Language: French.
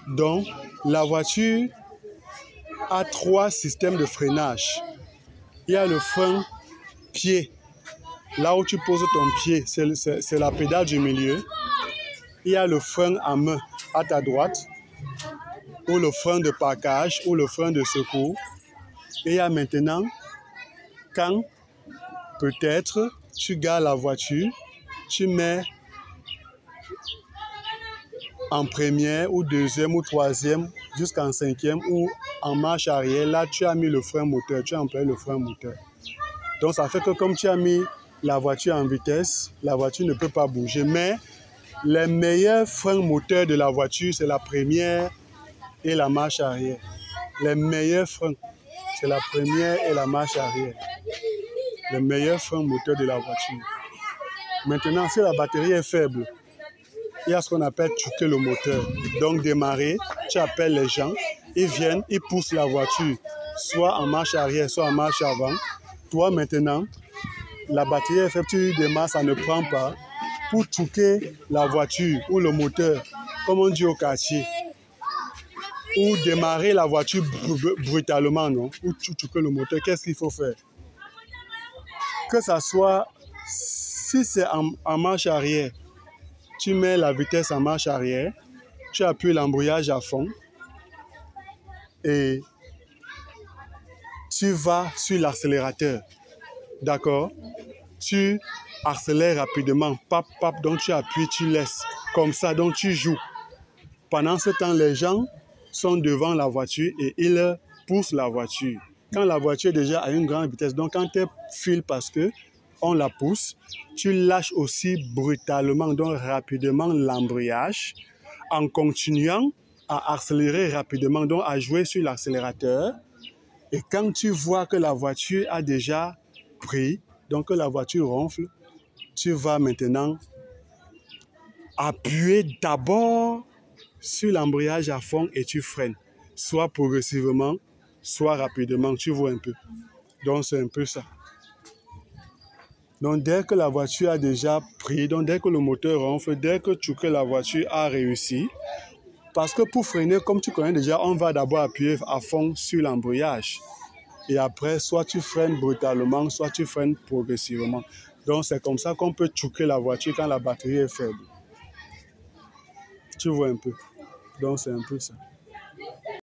Donc, la voiture a 3 systèmes de freinage. Il y a le frein pied. Là où tu poses ton pied, c'est la pédale du milieu. Il y a le frein à main à ta droite, ou le frein de parquage, ou le frein de secours. Et il y a maintenant, quand peut-être tu gares la voiture, tu mets en première, ou deuxième, ou troisième, jusqu'en cinquième, ou en marche arrière. Là, tu as mis le frein moteur, tu as employé le frein moteur. Donc, ça fait que comme tu as mis la voiture en vitesse, la voiture ne peut pas bouger. Mais les meilleurs freins moteurs de la voiture, c'est la première et la marche arrière. Les meilleurs freins, c'est la première et la marche arrière. Les meilleurs freins moteurs de la voiture. Maintenant, si la batterie est faible, il y a ce qu'on appelle choquer le moteur. Donc, démarrer, tu appelles les gens, ils viennent, ils poussent la voiture, soit en marche arrière, soit en marche avant. Toi, maintenant, la batterie est faible, tu démarres, ça ne prend pas. Pour choquer la voiture ou le moteur, comme on dit au quartier, ou démarrer la voiture brutalement, non? Ou choquer le moteur, qu'est-ce qu'il faut faire? Que ça soit, si c'est en marche arrière, tu mets la vitesse en marche arrière, tu appuies l'embrayage à fond et tu vas sur l'accélérateur. D'accord? Tu accélères rapidement, pap, pap, donc tu appuies, tu laisses. Comme ça, donc tu joues. Pendant ce temps, les gens sont devant la voiture et ils poussent la voiture. Quand la voiture est déjà à une grande vitesse, donc quand elle file parce que on la pousse, tu lâches aussi brutalement, donc rapidement l'embrayage, en continuant à accélérer rapidement, donc à jouer sur l'accélérateur. Et quand tu vois que la voiture a déjà pris, donc que la voiture ronfle, tu vas maintenant appuyer d'abord sur l'embrayage à fond et tu freines, soit progressivement, soit rapidement, tu vois un peu. Donc c'est un peu ça. Donc dès que la voiture a déjà pris, donc dès que le moteur ronfle, dès que la voiture a réussi, parce que pour freiner, comme tu connais déjà, on va d'abord appuyer à fond sur l'embrayage. Et après, soit tu freines brutalement, soit tu freines progressivement. Donc c'est comme ça qu'on peut choquer la voiture quand la batterie est faible. Tu vois un peu. Donc c'est un peu ça.